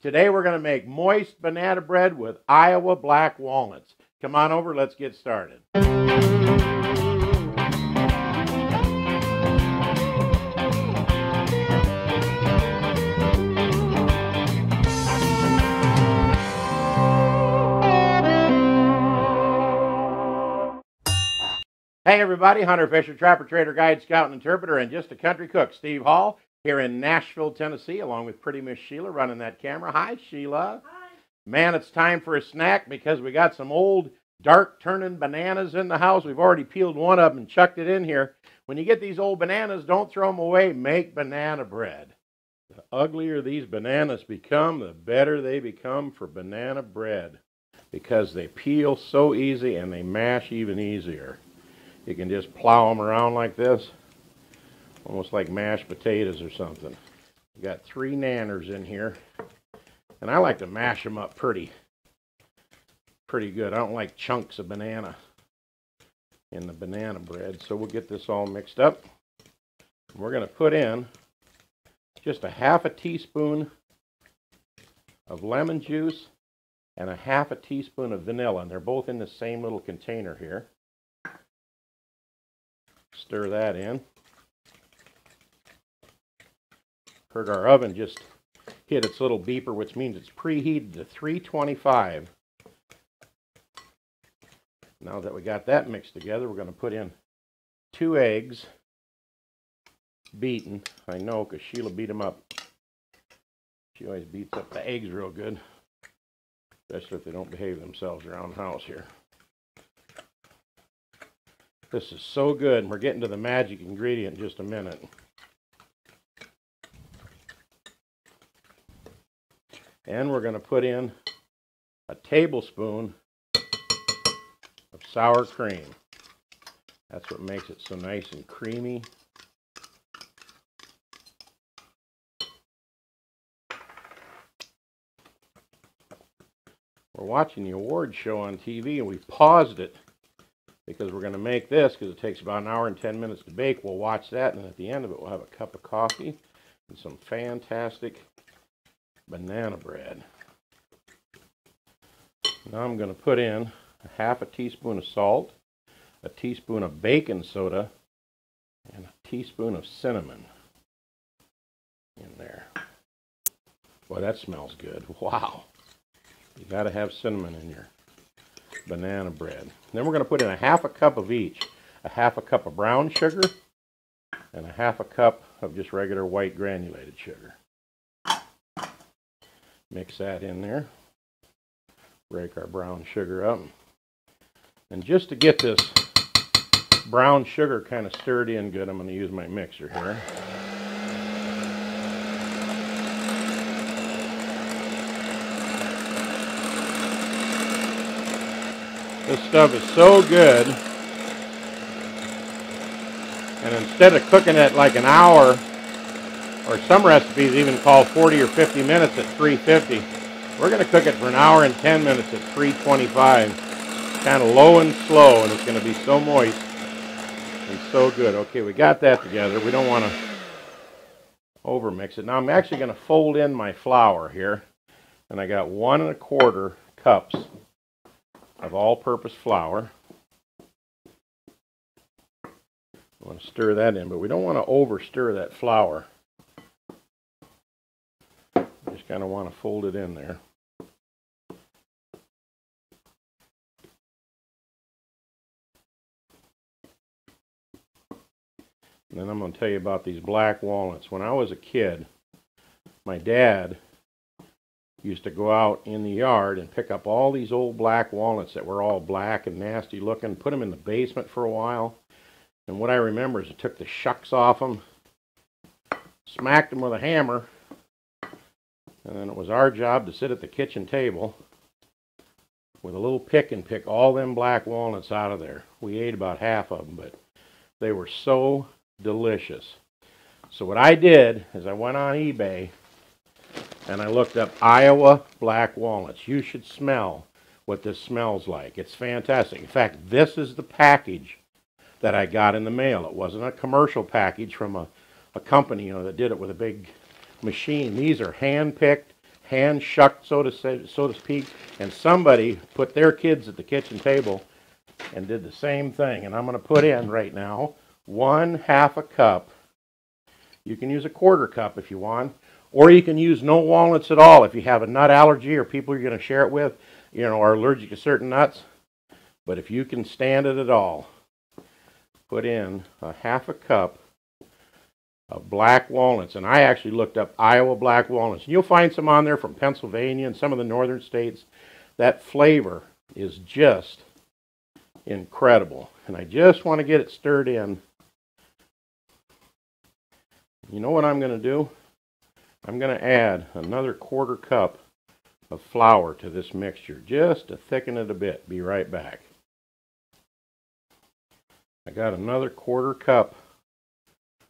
Today we're going to make moist banana bread with Iowa black walnuts. Come on over, let's get started. Hey everybody, hunter, fisher, trapper, trader, guide, scout, and interpreter, and just a country cook, Steve Hall, here in Nashville, Tennessee, along with pretty Miss Sheila running that camera. Hi, Sheila. Hi. Man, it's time for a snack because we got some old dark turning bananas in the house. We've already peeled one of them and chucked it in here. When you get these old bananas, don't throw them away. Make banana bread. The uglier these bananas become, the better they become for banana bread because they peel so easy and they mash even easier. You can just plow them around like this, almost like mashed potatoes or something. We got 3 nanners in here, and I like to mash them up pretty good. I don't like chunks of banana in the banana bread, so we'll get this all mixed up. We're going to put in just a half a teaspoon of lemon juice and a half a teaspoon of vanilla, and they're both in the same little container here. Stir that in. Heard our oven just hit its little beeper, which means it's preheated to 325. Now that we got that mixed together, we're going to put in 2 eggs, beaten. I know because Sheila beat them up. She always beats up the eggs real good, especially if they don't behave themselves around the house here. This is so good, and we're getting to the magic ingredient in just a minute. And we're going to put in a tablespoon of sour cream. That's what makes it so nice and creamy. We're watching the awards show on TV, and we paused it because we're going to make this, because it takes about 1 hour and 10 minutes to bake. We'll watch that, and at the end of it, we'll have a cup of coffee and some fantastic banana bread. Now I'm going to put in a half a teaspoon of salt, a teaspoon of baking soda, and a teaspoon of cinnamon in there. Boy, that smells good. Wow. You got to have cinnamon in your banana bread. Then we're going to put in a half a cup of each. A half a cup of brown sugar and a half a cup of just regular white granulated sugar. Mix that in there. Break our brown sugar up. And just to get this brown sugar kind of stirred in good, I'm going to use my mixer here. This stuff is so good, and instead of cooking it like an hour, or some recipes even call 40 or 50 minutes at 350, we're going to cook it for 1 hour and 10 minutes at 325, kind of low and slow, and it's going to be so moist and so good. Okay, we got that together. We don't want to overmix it. Now I'm actually going to fold in my flour here, and I got 1 1/4 cups of all-purpose flour. I want to stir that in, but we don't want to over stir that flour. Just kind of want to fold it in there. And then I'm going to tell you about these black walnuts. When I was a kid, my dad used to go out in the yard and pick up all these old black walnuts that were all black and nasty looking, put them in the basement for a while. And what I remember is I took the shucks off them, smacked them with a hammer, and then it was our job to sit at the kitchen table with a little pick and pick all them black walnuts out of there. We ate about half of them, but they were so delicious. So what I did is I went on eBay and I looked up Iowa black walnuts. You should smell what this smells like. It's fantastic. In fact, this is the package that I got in the mail. It wasn't a commercial package from a company, that did it with a big machine. These are hand-picked, hand shucked, so to speak, and somebody put their kids at the kitchen table and did the same thing. And I'm going to put in right now 1/2 a cup. You can use a 1/4 cup if you want, or you can use no walnuts at all if you have a nut allergy or people you're going to share it with, you know, are allergic to certain nuts. But if you can stand it at all, put in 1/2 a cup of black walnuts. And I actually looked up Iowa black walnuts. And you'll find some on there from Pennsylvania and some of the northern states. That flavor is just incredible. And I just want to get it stirred in. You know what I'm going to do? I'm going to add another 1/4 cup of flour to this mixture just to thicken it a bit. Be right back. I got another 1/4 cup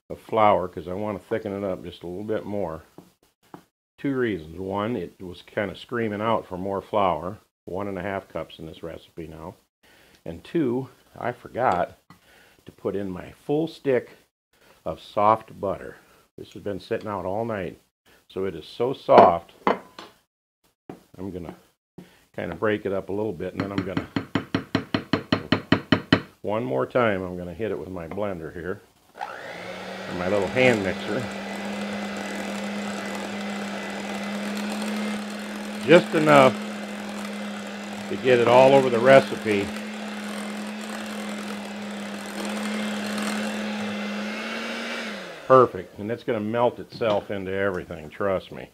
of flour because I want to thicken it up just a little bit more. 2 reasons. One, it was kind of screaming out for more flour. 1½ cups in this recipe now. And 2, I forgot to put in my full stick of soft butter. This has been sitting out all night, so it is so soft. I'm going to kind of break it up a little bit, and then I'm going to, one more time, I'm going to hit it with my blender here, my little hand mixer. Just enough to get it all over the recipe. Perfect, and it's going to melt itself into everything, trust me.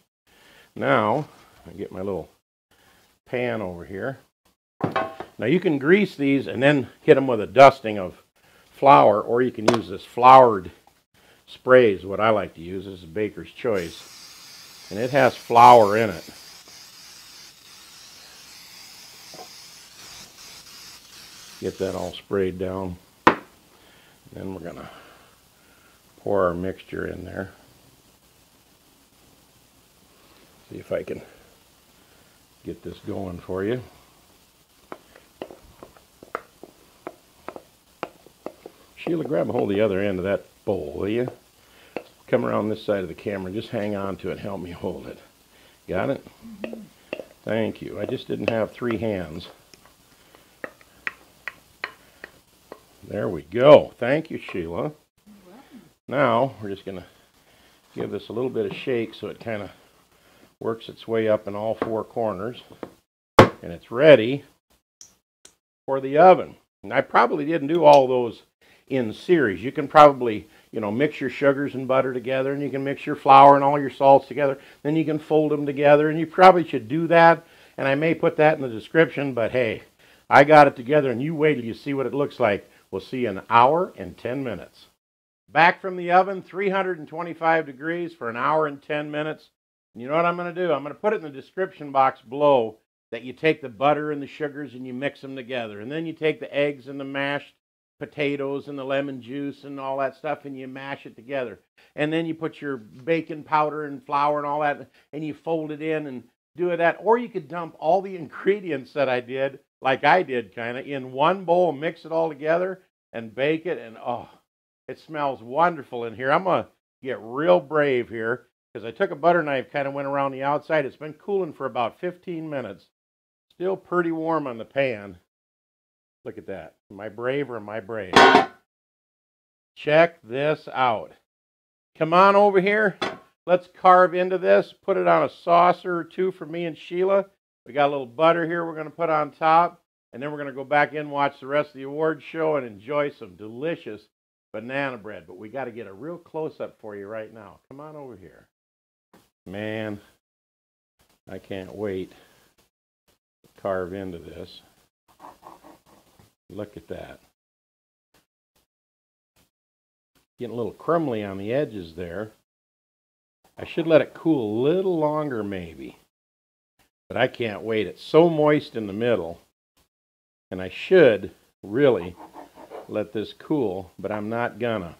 Now, I get my little pan over here. Now you can grease these and then hit them with a dusting of flour, or you can use this floured spray is what I like to use. This is Baker's Choice. And it has flour in it. Get that all sprayed down. Then we're going to pour our mixture in there. See if I can get this going for you. Sheila, grab a hold of the other end of that bowl, will you? Come around this side of the camera. Just hang on to it and help me hold it. Got it? Thank you. I just didn't have 3 hands. There we go. Thank you, Sheila. Now, we're just going to give this a little bit of shake so it kind of works its way up in all 4 corners. And it's ready for the oven. And I probably didn't do all those in series. You can probably, you know, mix your sugars and butter together, and you can mix your flour and all your salts together. Then you can fold them together, and you probably should do that. And I may put that in the description, but hey, I got it together, and you wait till you see what it looks like. We'll see you in 1 hour and 10 minutes. Back from the oven, 325 degrees for 1 hour and 10 minutes. And you know what I'm going to do? I'm going to put it in the description box below that you take the butter and the sugars and you mix them together. And then you take the eggs and the mashed potatoes and the lemon juice and all that stuff and you mash it together. And then you put your baking powder and flour and all that and you fold it in and do that. Or you could dump all the ingredients that I did, like I did kind of, in one bowl, mix it all together and bake it. And oh, it smells wonderful in here. I'm going to get real brave here because I took a butter knife, kind of went around the outside. It's been cooling for about 15 minutes. Still pretty warm on the pan. Look at that. Am I brave or am I brave? Check this out. Come on over here. Let's carve into this. Put it on a saucer or 2 for me and Sheila. We got a little butter here we're going to put on top. And then we're going to go back in, watch the rest of the awards show, and enjoy some delicious banana bread. But we got to get a real close-up for you right now. Come on over here. Man, I can't wait to carve into this. Look at that. Getting a little crumbly on the edges there. I should let it cool a little longer maybe. But I can't wait. It's so moist in the middle. And I should really let this cool, but I'm not gonna.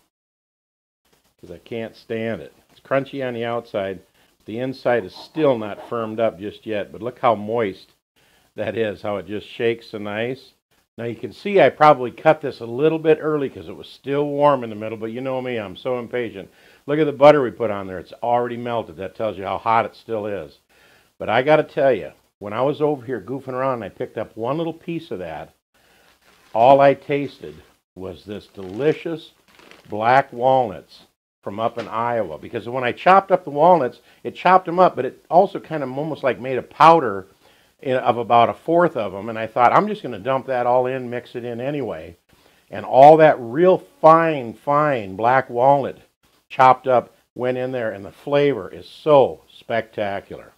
Because I can't stand it. It's crunchy on the outside. The inside is still not firmed up just yet. But look how moist that is. How it just shakes so nice. Now you can see I probably cut this a little bit early because it was still warm in the middle, but you know me, I'm so impatient. Look at the butter we put on there. It's already melted. That tells you how hot it still is. But I got to tell you, when I was over here goofing around and I picked up one little piece of that, all I tasted was this delicious black walnuts from up in Iowa. Because when I chopped up the walnuts, it chopped them up, but it also kind of almost like made a powder of about a fourth of them. And I thought, I'm just going to dump that all in, mix it in anyway. And all that real fine black walnut chopped up went in there, and the flavor is so spectacular.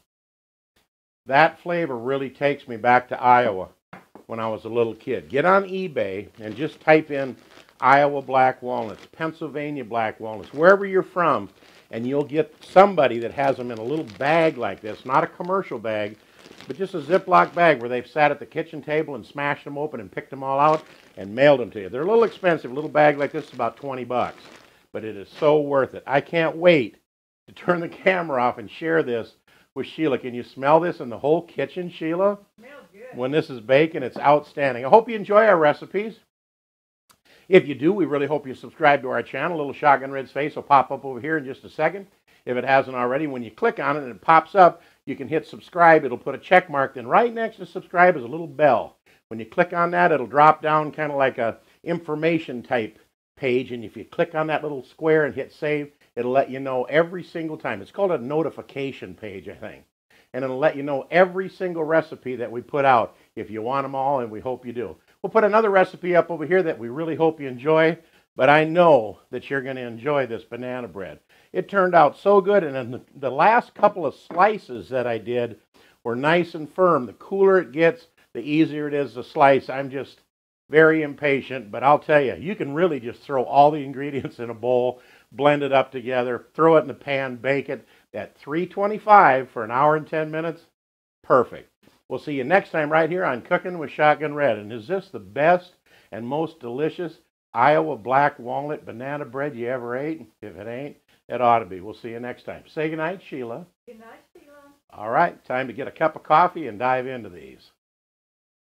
That flavor really takes me back to Iowa when I was a little kid. Get on eBay and just type in Iowa black walnuts, Pennsylvania black walnuts, wherever you're from, and you'll get somebody that has them in a little bag like this, not a commercial bag, but just a Ziploc bag where they've sat at the kitchen table and smashed them open and picked them all out and mailed them to you. They're a little expensive. A little bag like this is about 20 bucks, but it is so worth it. I can't wait to turn the camera off and share this with Sheila. Can you smell this in the whole kitchen, Sheila? Smells good. When this is baking, it's outstanding. I hope you enjoy our recipes. If you do, we really hope you subscribe to our channel. Little Shotgun Red's face will pop up over here in just a second. If it hasn't already, when you click on it and it pops up, you can hit subscribe. It'll put a check mark. Then right next to subscribe is a little bell. When you click on that, it'll drop down kind of like a information type page. And if you click on that little square and hit save, it'll let you know every single time. It's called a notification page, I think. And it'll let you know every single recipe that we put out if you want them all, and we hope you do. We'll put another recipe up over here that we really hope you enjoy, but I know that you're going to enjoy this banana bread. It turned out so good, and then the last couple of slices that I did were nice and firm. The cooler it gets, the easier it is to slice. I'm just very impatient, but I'll tell you, you can really just throw all the ingredients in a bowl, blend it up together, throw it in the pan, bake it at 325 for an hour and 10 minutes. Perfect. We'll see you next time right here on Cooking with Shotgun Red. And is this the best and most delicious Iowa black walnut banana bread you ever ate? If it ain't, it ought to be. We'll see you next time. Say goodnight, Sheila. Good night, Sheila. All right, time to get a cup of coffee and dive into these.